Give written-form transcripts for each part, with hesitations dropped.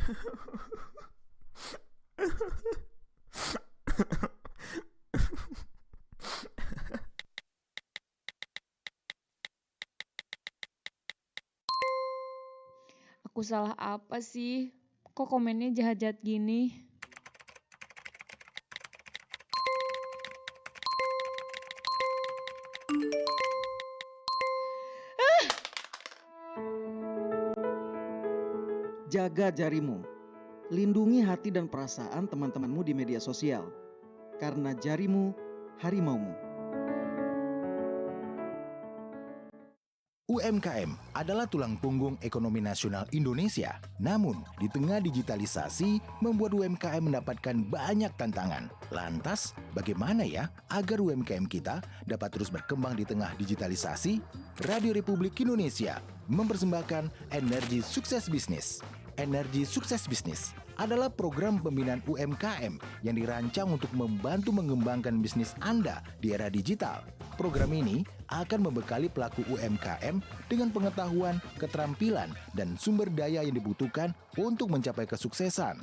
Aku salah apa sih? Kok komennya jahat-jahat gini? Jaga jarimu. Lindungi hati dan perasaan teman-temanmu di media sosial. Karena jarimu, harimaumu. UMKM adalah tulang punggung ekonomi nasional Indonesia. Namun, di tengah digitalisasi, membuat UMKM mendapatkan banyak tantangan. Lantas, bagaimana ya agar UMKM kita dapat terus berkembang di tengah digitalisasi? Radio Republik Indonesia mempersembahkan Energi Sukses Bisnis. Energi Sukses Bisnis adalah program pembinaan UMKM yang dirancang untuk membantu mengembangkan bisnis Anda di era digital. Program ini akan membekali pelaku UMKM dengan pengetahuan, keterampilan, dan sumber daya yang dibutuhkan untuk mencapai kesuksesan.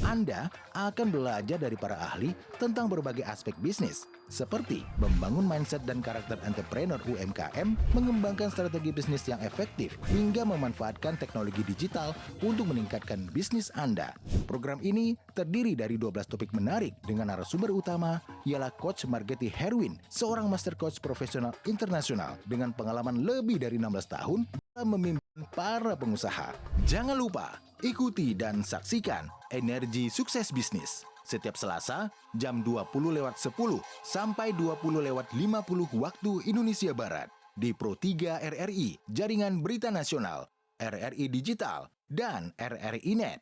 Anda akan belajar dari para ahli tentang berbagai aspek bisnis, seperti membangun mindset dan karakter entrepreneur UMKM, mengembangkan strategi bisnis yang efektif, hingga memanfaatkan teknologi digital untuk meningkatkan bisnis Anda. Program ini terdiri dari 12 topik menarik dengan narasumber utama ialah Coach Margeti Herwin, seorang master coach profesional internasional dengan pengalaman lebih dari 16 tahun dalam memimpin para pengusaha. Jangan lupa, ikuti dan saksikan Energi Sukses Bisnis setiap Selasa jam 20.10 sampai 20.50 waktu Indonesia Barat di Pro 3 RRI, Jaringan Berita Nasional, RRI Digital, dan RRI Net.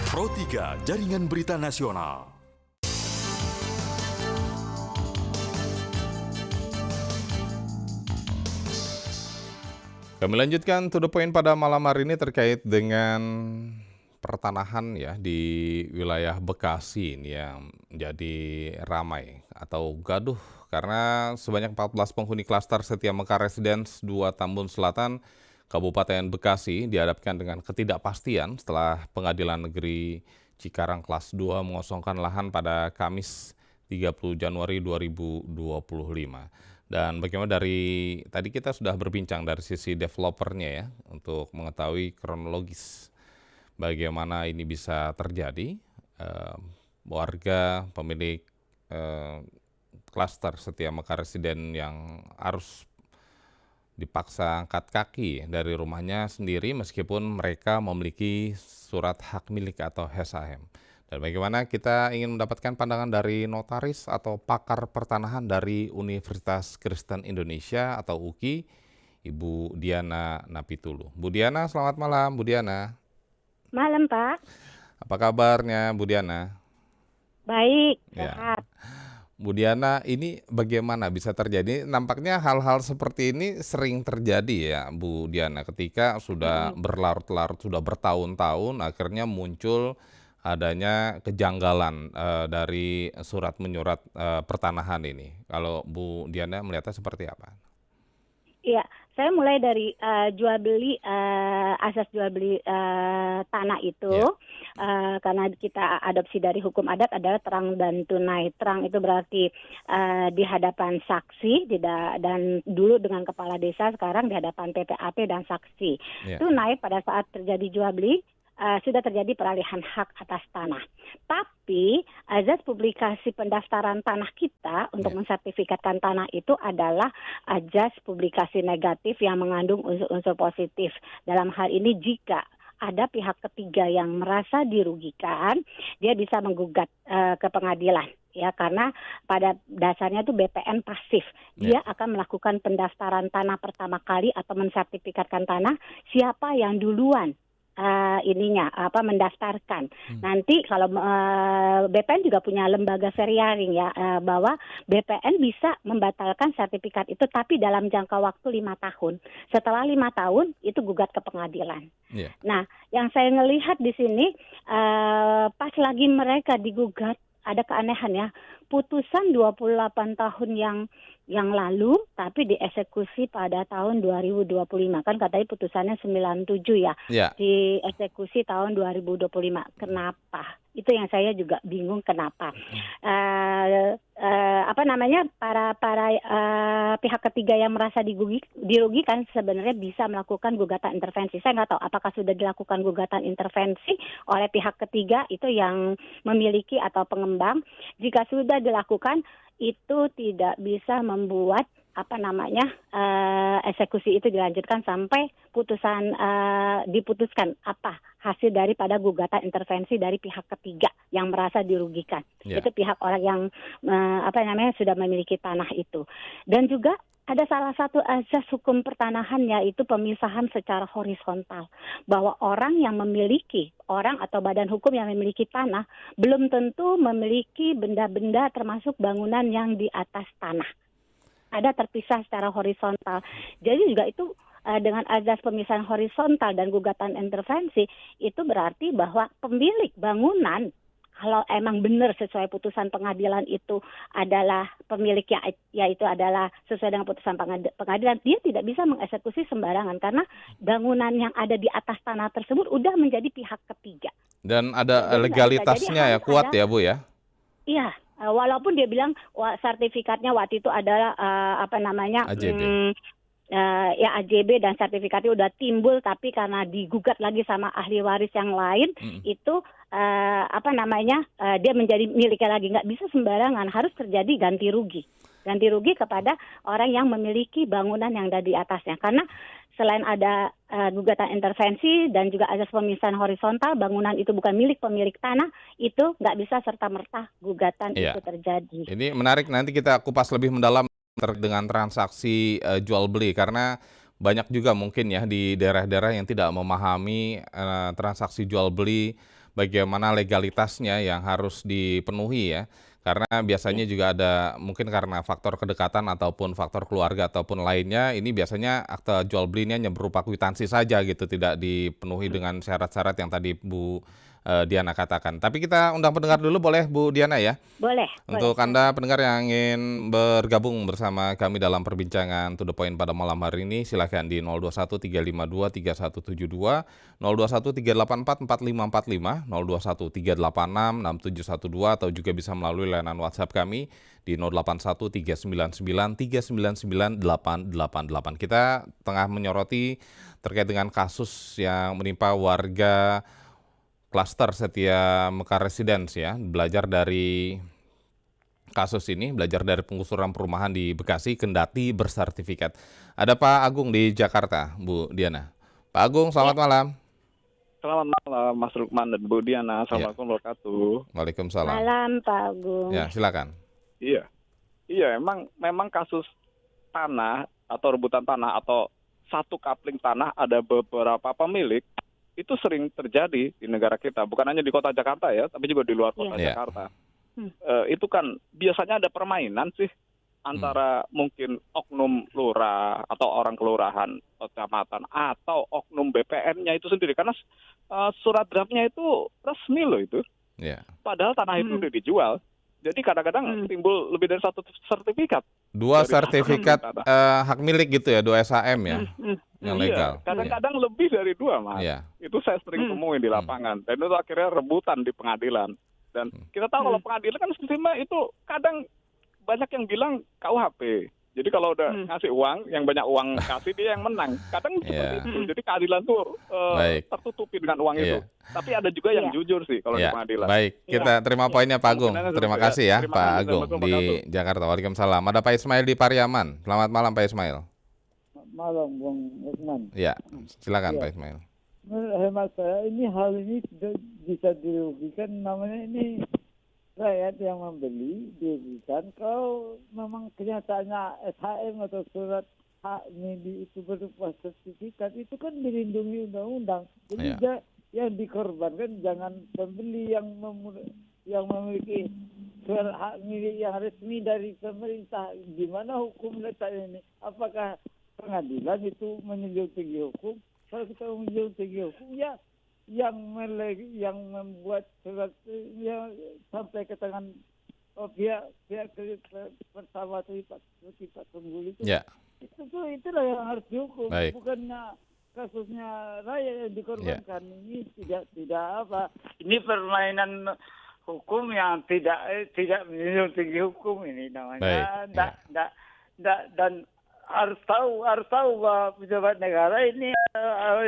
Pro 3 Jaringan Berita Nasional. Kami lanjutkan to the point pada malam hari ini terkait dengan pertanahan ya di wilayah Bekasi ini yang menjadi ramai atau gaduh karena sebanyak 14 penghuni klaster Setia Mekar Residence 2 Tambun Selatan Kabupaten Bekasi dihadapkan dengan ketidakpastian setelah Pengadilan Negeri Cikarang kelas 2 mengosongkan lahan pada Kamis 30 Januari 2025. Dan bagaimana dari tadi kita sudah berbincang dari sisi developernya ya untuk mengetahui kronologis bagaimana ini bisa terjadi. Warga pemilik klaster Setia Mekar Residen yang harus dipaksa angkat kaki dari rumahnya sendiri meskipun mereka memiliki surat hak milik atau HSAM. Dan bagaimana kita ingin mendapatkan pandangan dari notaris atau pakar pertanahan dari Universitas Kristen Indonesia atau UKI, Ibu Diana Napitulu. Bu Diana, selamat malam Bu Diana. Malam Pak. Apa kabarnya Bu Diana? Baik, Ya. sehat. Bu Diana, ini bagaimana bisa terjadi? Nampaknya hal-hal seperti ini sering terjadi ya Bu Diana ketika sudah berlarut-larut, sudah bertahun-tahun akhirnya muncul adanya kejanggalan dari surat menyurat pertanahan ini. Kalau Bu Diana melihatnya seperti apa? Iya, saya mulai dari jual beli asas jual beli tanah itu karena kita adopsi dari hukum adat adalah terang dan tunai. Terang itu berarti di hadapan saksi dan dulu dengan kepala desa, sekarang di hadapan PPAP dan saksi. Tunai pada saat terjadi jual beli sudah terjadi peralihan hak atas tanah. Tapi azas publikasi pendaftaran tanah kita untuk mensertifikatkan tanah itu adalah azas publikasi negatif yang mengandung unsur-unsur positif. Dalam hal ini jika ada pihak ketiga yang merasa dirugikan, dia bisa menggugat ke pengadilan. Ya, karena pada dasarnya itu BPN pasif. Dia akan melakukan pendaftaran tanah pertama kali atau mensertifikatkan tanah siapa yang duluan mendaftarkan. Nanti kalau BPN juga punya lembaga veriaring ya, bahwa BPN bisa membatalkan sertifikat itu tapi dalam jangka waktu 5 tahun. Setelah 5 tahun itu gugat ke pengadilan. Nah, yang saya ngelihat di sini pas lagi mereka digugat ada keanehan ya. putusan 28 tahun yang lalu, tapi dieksekusi pada tahun 2025. Kan katanya putusannya 97 ya, Ya, dieksekusi tahun 2025. Kenapa? Itu yang saya juga bingung kenapa. Para pihak ketiga yang merasa dirugikan sebenarnya bisa melakukan gugatan intervensi. Saya nggak tahu apakah sudah dilakukan gugatan intervensi oleh pihak ketiga itu yang memiliki atau pengembang. Jika sudah dilakukan, itu tidak bisa membuat eksekusi itu dilanjutkan sampai diputuskan apa hasil daripada gugatan intervensi dari pihak ketiga yang merasa dirugikan. ya, Itu pihak orang yang sudah memiliki tanah itu. Dan juga ada salah satu asas hukum pertanahan, yaitu pemisahan secara horizontal, bahwa orang atau badan hukum yang memiliki tanah belum tentu memiliki benda-benda termasuk bangunan yang di atas tanah. Ada terpisah secara horizontal. Jadi juga itu dengan azas pemisahan horizontal dan gugatan intervensi, itu berarti bahwa pemilik bangunan, kalau emang benar sesuai putusan pengadilan itu adalah pemiliknya, yaitu adalah sesuai dengan putusan pengadilan, dia tidak bisa mengeksekusi sembarangan karena bangunan yang ada di atas tanah tersebut udah menjadi pihak ketiga. dan ada Jadi nggak bisa. Jadi legalitasnya ya, harus kuat ada, ya Bu ya? iya, walaupun dia bilang sertifikatnya waktu itu adalah AJB. AJB dan sertifikatnya udah timbul, tapi karena digugat lagi sama ahli waris yang lain, itu dia menjadi miliknya lagi. Nggak bisa sembarangan, harus terjadi ganti rugi kepada orang yang memiliki bangunan yang ada di atasnya. Karena selain ada gugatan intervensi dan juga azas pemisahan horizontal, bangunan itu bukan milik pemilik tanah, itu nggak bisa serta-merta gugatan Iya. itu terjadi. Ini menarik, nanti kita kupas lebih mendalam dengan transaksi jual beli, karena banyak juga mungkin ya di daerah-daerah yang tidak memahami transaksi jual beli, bagaimana legalitasnya yang harus dipenuhi ya. Karena biasanya juga ada mungkin karena faktor kedekatan ataupun faktor keluarga ataupun lainnya, ini biasanya akte jual belinya hanya berupa kwitansi saja gitu, tidak dipenuhi dengan syarat-syarat yang tadi Bu Diana katakan. Tapi kita undang pendengar dulu, boleh Bu Diana ya? Boleh. Untuk Anda pendengar yang ingin bergabung bersama kami dalam perbincangan To The Point pada malam hari ini, silakan di 0213523172, 0213844545, 0213866712, atau juga bisa melalui layanan WhatsApp kami di 081399399888. Kita tengah menyoroti terkait dengan kasus yang menimpa warga klaster Setia Mekar Residence ya, belajar dari kasus ini, belajar dari penggusuran perumahan di Bekasi kendati bersertifikat. Ada Pak Agung di Jakarta, Bu Diana. Pak Agung, selamat malam. Selamat malam Mas Rukman dan Bu Diana. Assalamualaikum warahmatullahi wabarakatuh. Waalaikumsalam. Malam Pak Agung. Ya, silakan. Iya, memang kasus tanah atau rebutan tanah atau satu kapling tanah ada beberapa pemilik, itu sering terjadi di negara kita, bukan hanya di kota Jakarta ya, tapi juga di luar kota Iya. Jakarta. Itu kan biasanya ada permainan sih antara mungkin oknum lurah atau orang kelurahan atau kecamatan atau oknum BPN-nya itu sendiri, karena surat draftnya itu resmi loh itu, Ya. padahal tanah itu udah dijual. Jadi kadang-kadang timbul lebih dari satu sertifikat. Dua Dari sertifikat tanah. hak milik gitu ya, 2 SHM ya, yang legal. Iya, kadang-kadang lebih dari 2, Mas. Iya. Itu saya sering temui di lapangan. Dan itu akhirnya rebutan di pengadilan. Dan kita tahu kalau pengadilan kan sistemnya itu kadang banyak yang bilang KUHP. Jadi kalau udah ngasih uang, yang banyak uang kasih dia yang menang. Kadang seperti itu. Jadi keadilan tuh Baik. tertutupi dengan uang itu. Iya. Tapi ada juga yang jujur sih kalau di Ya, pengadilan. baik. Kita terima poinnya Pak Agung. Kemungkinannya Terima seperti kasih itu. ya Terima Pak kasih. Agung Assalamualaikum di warahmatullahi Jakarta. Waalaikumsalam. Ada Pak Ismail di Pariaman. Selamat malam Pak Ismail. Malam Bung Usman. Ya, silakan Iya. Pak Ismail. Menurut hemat saya hal ini tidak bisa dirugikan, namanya ini rakyat yang membeli dirugikan. Kalau memang kenyataannya SHM atau surat hak milik itu berupa sertifikat, itu kan dilindungi undang-undang. Jadi yang dikorbankan jangan pembeli yang memiliki surat hak milik yang resmi dari pemerintah. Gimana hukum letaknya ini? Apakah pengadilan itu menjunjung tinggi hukum? Kalau kita menjunjung tinggi hukum, ya yang membuat surat yang sampai ke tangan pihak pertama terlibat Tunggul itu. Ya, Itulah yang harus dihukum, baik. bukannya kasusnya rakyat yang dikorbankan. Ini tidak apa. Ini permainan hukum yang tidak menjunjung tinggi hukum ini namanya. Baik, Dan harus tahu bahwa pejabat negara ini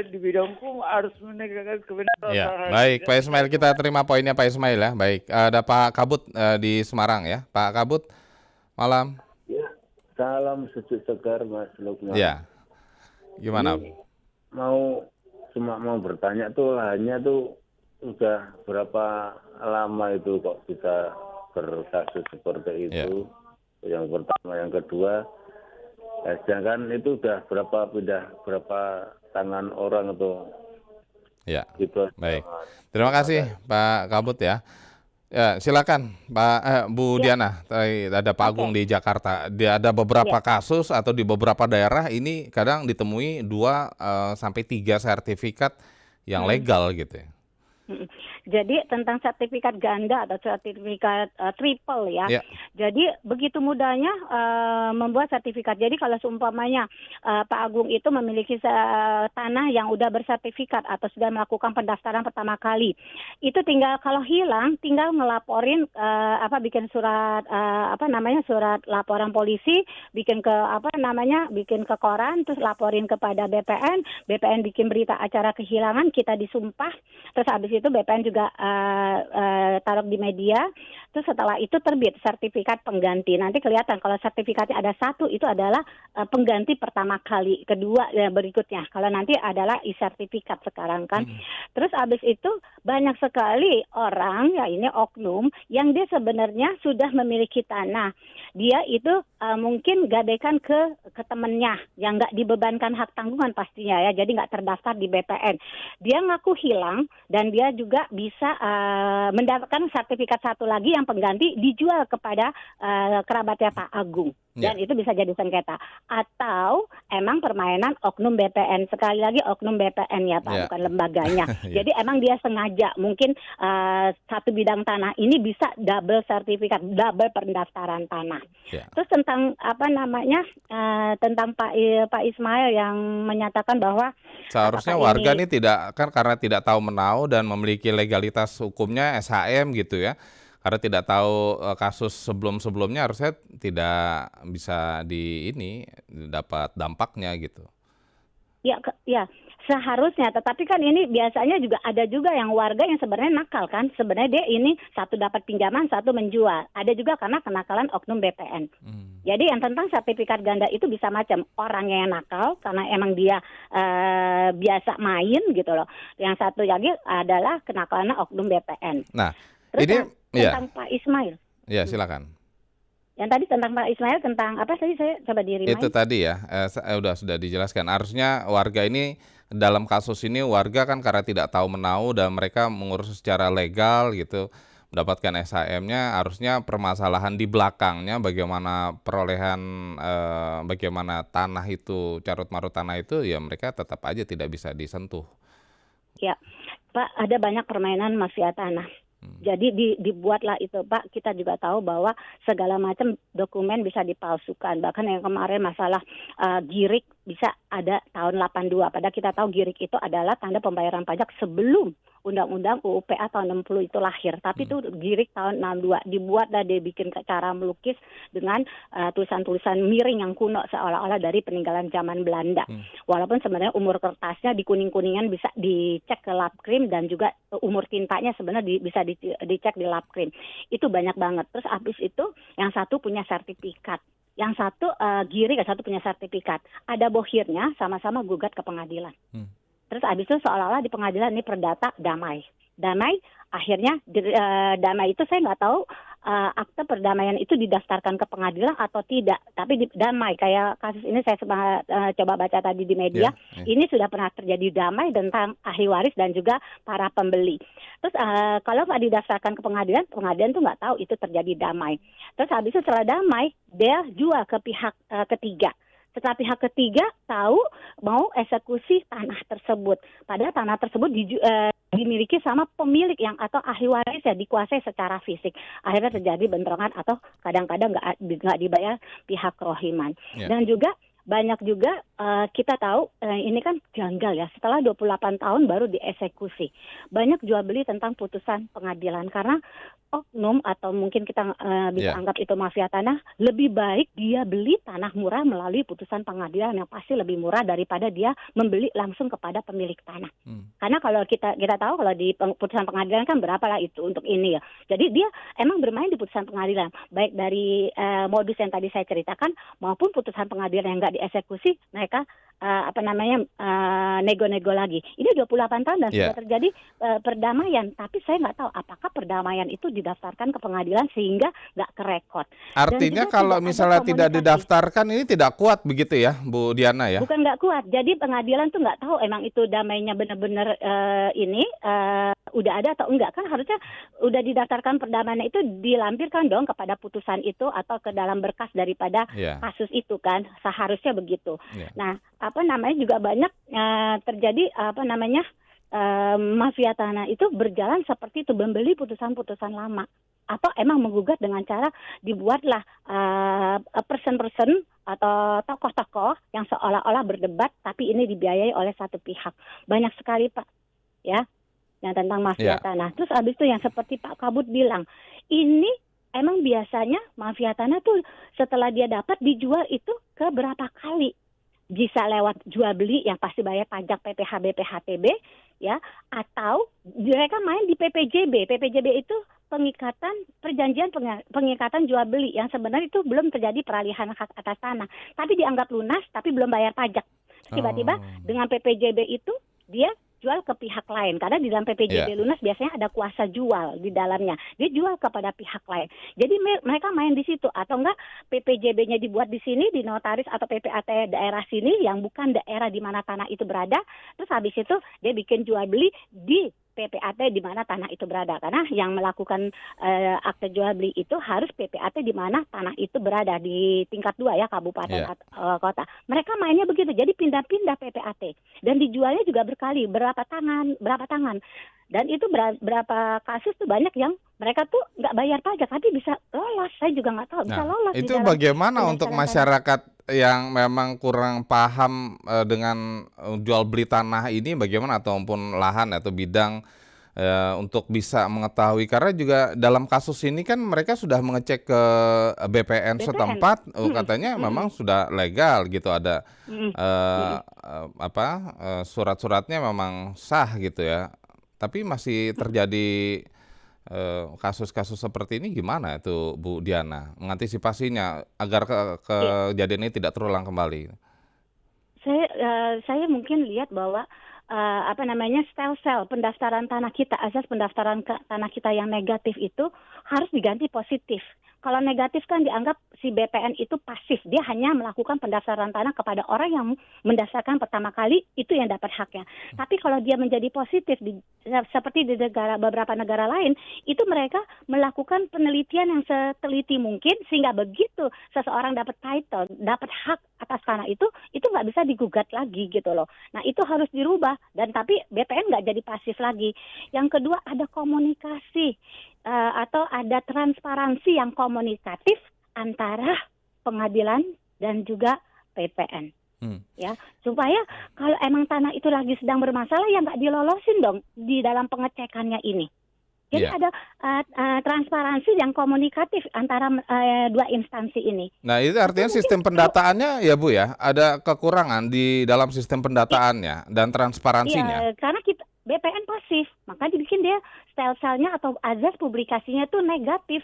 di bidang hukum harus menegakkan kebenaran. Ya, baik Pak Ismail, kita terima poinnya Pak Ismail ya. Baik, ada Pak Kabut di Semarang ya. Pak Kabut, malam. Ya, salam sejuk segar Mas Lukman. Ya, gimana? Ini cuma mau bertanya tuh lahannya tuh udah berapa lama itu kok bisa berkasus seperti itu? Yang pertama, yang kedua, sedangkan itu udah berapa tangan orang atau Ya, gitu. baik. Terima kasih Pak Kabut ya. Ya, silakan Bu Diana. Tadi ada Pak Agung di Jakarta. Ada beberapa kasus atau di beberapa daerah ini kadang ditemui 2 sampai 3 sertifikat yang legal gitu ya. Jadi tentang sertifikat ganda atau sertifikat triple ya. Jadi begitu mudahnya membuat sertifikat. Jadi kalau seumpamanya Pak Agung itu memiliki tanah yang udah bersertifikat atau sudah melakukan pendaftaran pertama kali, itu tinggal kalau hilang tinggal ngelaporin bikin surat surat laporan polisi, bikin ke koran, terus laporin kepada BPN bikin berita acara kehilangan, kita disumpah, terus habis itu BPN juga taruh di media, terus setelah itu terbit sertifikat pengganti. Nanti kelihatan kalau sertifikatnya ada 1 itu adalah pengganti pertama kali, kedua berikutnya. Kalau nanti adalah e-sertifikat sekarang kan. Terus habis itu banyak sekali orang, ya ini oknum, yang dia sebenarnya sudah memiliki tanah. Dia itu mungkin gadaikan ke temennya yang nggak dibebankan hak tanggungan pastinya ya, jadi nggak terdaftar di BPN. Dia ngaku hilang dan dia juga bisa mendapatkan sertifikat 1 lagi yang pengganti dijual kepada kerabatnya Pak Agung. Dan itu bisa jadi sengketa. Atau emang permainan oknum BPN. Sekali lagi oknum BPN ya Pak, bukan lembaganya. Jadi emang dia sengaja mungkin satu bidang tanah ini bisa double sertifikat, double pendaftaran tanah. Terus tentang tentang Pak Ismail yang menyatakan bahwa seharusnya warga ini tidak kan karena tidak tahu menau dan memiliki legalitas hukumnya SHM gitu ya. Karena tidak tahu kasus sebelum-sebelumnya harusnya tidak bisa dapat dampaknya gitu. Ya, seharusnya. Tetapi kan ini biasanya juga ada juga yang warga yang sebenarnya nakal kan. Sebenarnya dia ini 1 dapat pinjaman, 1 menjual. Ada juga karena kenakalan oknum BPN. Jadi yang tentang sertifikat ganda itu bisa macam orangnya yang nakal karena emang dia biasa main gitu loh. Yang satu lagi adalah kenakalan oknum BPN. Nah, terus ini tentang Pak Ismail. Ya, silakan. Yang tadi tentang Pak Ismail tentang apa tadi saya coba di-remind. Itu tadi ya, sudah dijelaskan. Harusnya warga ini dalam kasus ini warga kan karena tidak tahu menau dan mereka mengurus secara legal gitu, mendapatkan SHM-nya, harusnya permasalahan di belakangnya bagaimana perolehan bagaimana tanah itu, carut-marut tanah itu ya mereka tetap aja tidak bisa disentuh. Ya, Pak, ada banyak permainan mafia tanah. Jadi dibuatlah itu Pak, kita juga tahu bahwa segala macam dokumen bisa dipalsukan. Bahkan yang kemarin masalah girik bisa ada tahun 82. Padahal kita tahu girik itu adalah tanda pembayaran pajak sebelum Undang-Undang UU PA tahun 60 itu lahir. Tapi itu girik tahun 62. Dibuat dan dibikin cara melukis dengan tulisan-tulisan miring yang kuno seolah-olah dari peninggalan zaman Belanda. Walaupun sebenarnya umur kertasnya di kuning-kuningan bisa dicek ke Labkrim dan juga umur tintanya sebenarnya bisa dicek di Labkrim. Itu banyak banget. Terus habis itu yang satu punya sertifikat. Yang satu girik, yang satu punya sertifikat. Ada bohirnya, sama-sama gugat ke pengadilan. Terus abis itu seolah-olah di pengadilan ini perdata damai. Damai, akhirnya damai itu saya nggak tahu akte perdamaian itu didaftarkan ke pengadilan atau tidak. Tapi damai, kayak kasus ini saya coba baca tadi di media, ini sudah pernah terjadi damai tentang ahli waris dan juga para pembeli. Terus kalau nggak didaftarkan ke pengadilan, pengadilan tuh nggak tahu itu terjadi damai. Terus habis itu setelah damai, dia jual ke pihak ketiga. setelah pihak ketiga tahu mau eksekusi tanah tersebut. Padahal tanah tersebut dimiliki sama pemilik yang atau ahli waris ya, dikuasai secara fisik. Akhirnya terjadi bentrokan atau kadang-kadang nggak dibayar pihak rohiman. Dan juga banyak juga kita tahu ini kan janggal ya, setelah 28 tahun baru dieksekusi. Banyak jual beli tentang putusan pengadilan karena oknum atau mungkin kita bisa anggap itu mafia tanah, lebih baik dia beli tanah murah melalui putusan pengadilan yang pasti lebih murah daripada dia membeli langsung kepada pemilik tanah. Karena kalau kita tahu kalau di putusan pengadilan kan berapalah itu untuk ini ya. Jadi dia emang bermain di putusan pengadilan, baik dari modus yang tadi saya ceritakan maupun putusan pengadilan yang nggak dieksekusi, mereka nego-nego lagi. Ini 28 tahun dan sudah terjadi perdamaian, tapi saya nggak tahu apakah perdamaian itu didaftarkan ke pengadilan sehingga nggak kerekod. Artinya kalau misalnya tidak didaftarkan ini tidak kuat begitu ya, Bu Diana ya? Bukan nggak kuat, jadi pengadilan tuh nggak tahu emang itu damainya benar-benar udah ada atau enggak. Kan harusnya udah didaftarkan perdamaian itu dilampirkan dong kepada putusan itu atau ke dalam berkas daripada kasus itu kan, seharusnya begitu. Nah, juga banyak terjadi mafia tanah itu berjalan seperti itu, membeli putusan-putusan lama atau emang menggugat dengan cara dibuatlah person-person atau tokoh-tokoh yang seolah-olah berdebat tapi ini dibiayai oleh satu pihak. Banyak sekali Pak ya yang tentang mafia tanah. Terus abis itu yang seperti Pak Kabut bilang, ini emang biasanya mafia tanah tuh setelah dia dapat dijual itu ke berapa kali. Bisa lewat jual beli yang pasti bayar pajak PPHB, PHTB ya, atau mereka main di PPJB. PPJB itu perjanjian pengikatan jual beli yang sebenarnya itu belum terjadi peralihan hak atas tanah, tapi dianggap lunas tapi belum bayar pajak. Tiba-tiba dengan PPJB itu dia jual ke pihak lain karena di dalam PPJB lunas biasanya ada kuasa jual di dalamnya. Dia jual kepada pihak lain. Jadi mereka main di situ atau enggak PPJB-nya dibuat di sini di notaris atau PPAT daerah sini yang bukan daerah di mana tanah itu berada. Terus habis itu dia bikin jual beli di PPAT di mana tanah itu berada, karena yang melakukan akte jual beli itu harus PPAT di mana tanah itu berada di tingkat 2 ya, kabupaten atau kota. Mereka mainnya begitu, jadi pindah-pindah PPAT dan dijualnya juga berkali, berapa tangan. Dan itu berapa kasus tuh banyak yang mereka tuh nggak bayar pajak tapi bisa lolos. Saya juga nggak tahu bisa lolos. Itu bagaimana untuk masyarakat yang memang kurang paham dengan jual beli tanah ini, bagaimana ataupun lahan atau bidang untuk bisa mengetahui, karena juga dalam kasus ini kan mereka sudah mengecek ke BPN setempat, katanya memang sudah legal gitu, ada surat-suratnya memang sah gitu ya. Tapi masih terjadi kasus-kasus seperti ini, gimana itu Bu Diana mengantisipasinya agar kejadian ini tidak terulang kembali? Saya mungkin lihat bahwa sel-sel pendaftaran tanah kita, asas pendaftaran tanah kita yang negatif itu harus diganti positif. Kalau negatif kan dianggap si BPN itu pasif, dia hanya melakukan pendaftaran tanah kepada orang yang mendaftarkan pertama kali, itu yang dapat haknya. Tapi kalau dia menjadi positif, seperti di beberapa negara lain, itu mereka melakukan penelitian yang seteliti mungkin, sehingga begitu seseorang dapat title, dapat hak atas tanah itu nggak bisa digugat lagi gitu loh. Nah itu harus dirubah, dan tapi BPN nggak jadi pasif lagi. Yang kedua ada komunikasi. Atau ada transparansi yang komunikatif antara pengadilan dan juga PPN, ya, supaya kalau emang tanah itu lagi sedang bermasalah ya nggak dilolosin dong di dalam pengecekannya ini. Jadi ada transparansi yang komunikatif antara dua instansi ini. Nah itu artinya sistem pendataannya ya Bu ya, ada kekurangan di dalam sistem pendataannya dan transparansinya. Iya, karena BPN pasif, maka dibikin dia sel-selnya atau azas publikasinya itu negatif.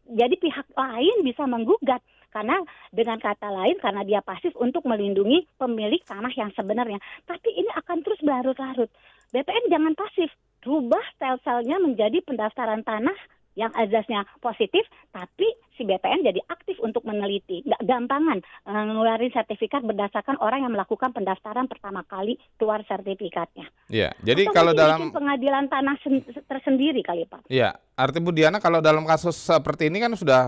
Jadi pihak lain bisa menggugat karena dengan kata lain karena dia pasif untuk melindungi pemilik tanah yang sebenarnya. Tapi ini akan terus berlarut-larut. BPN jangan pasif, rubah sel-selnya menjadi pendaftaran tanah yang azasnya positif, tapi si BPN jadi aktif untuk meneliti. Nggak gampangan ngeluarin sertifikat berdasarkan orang yang melakukan pendaftaran pertama kali keluar sertifikatnya. Iya, jadi atau kalau dalam pengadilan tanah tersendiri kali Pak. Iya, arti Bu Diana kalau dalam kasus seperti ini kan sudah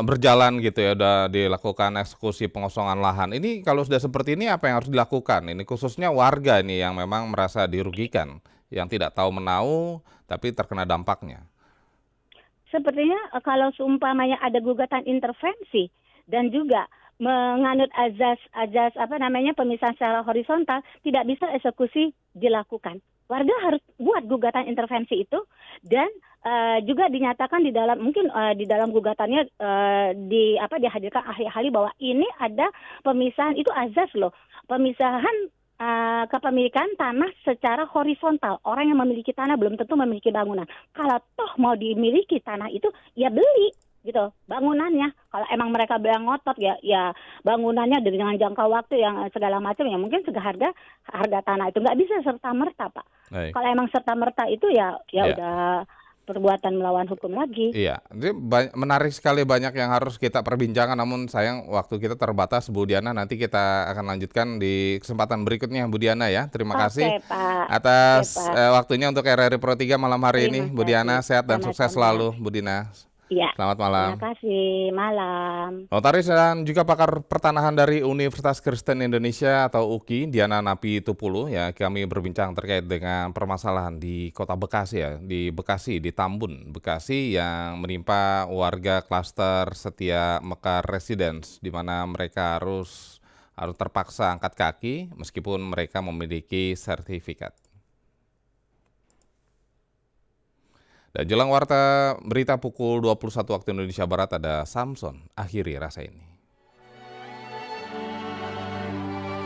berjalan gitu ya, udah dilakukan eksekusi pengosongan lahan. Ini kalau sudah seperti ini apa yang harus dilakukan? Ini khususnya warga ini yang memang merasa dirugikan, yang tidak tahu menahu tapi terkena dampaknya. Sepertinya kalau seumpamanya ada gugatan intervensi dan juga menganut azas pemisahan secara horizontal, tidak bisa eksekusi dilakukan. Warga harus buat gugatan intervensi itu dan juga dinyatakan di dalam di dalam gugatannya dihadirkan ahli-ahli bahwa ini ada pemisahan, itu azas loh, pemisahan kepemilikan tanah secara horizontal. Orang yang memiliki tanah belum tentu memiliki bangunan. Kalau toh mau dimiliki tanah itu, ya beli gitu bangunannya. Kalau emang mereka bilang ngotot ya bangunannya dengan jangka waktu yang segala macam, ya mungkin seharga tanah itu nggak bisa serta merta, Pak. Baik. Kalau emang serta merta itu ya udah perbuatan melawan hukum lagi. Iya, ini menarik sekali, banyak yang harus kita perbincangkan, namun sayang waktu kita terbatas, Bu Diana. Nanti kita akan lanjutkan di kesempatan berikutnya, Bu Diana ya. Terima kasih Pak. atas Pak. waktunya untuk RRI Pro 3 malam hari ini. Bu Diana, sehat dan sukses Sama-sama. selalu, Bu Dina. Iya. Selamat malam. Terima kasih. Malam. Notaris dan juga pakar pertanahan dari Universitas Kristen Indonesia atau UKI, Diana Napi Tupulu, ya, kami berbincang terkait dengan permasalahan di Kota Bekasi ya, di Bekasi, di Tambun, Bekasi, yang menimpa warga klaster Setia Mekar Residence, di mana mereka harus terpaksa angkat kaki meskipun mereka memiliki sertifikat. Dan jelang warta berita pukul 21 waktu Indonesia Barat ada Samson, akhiri rasa ini.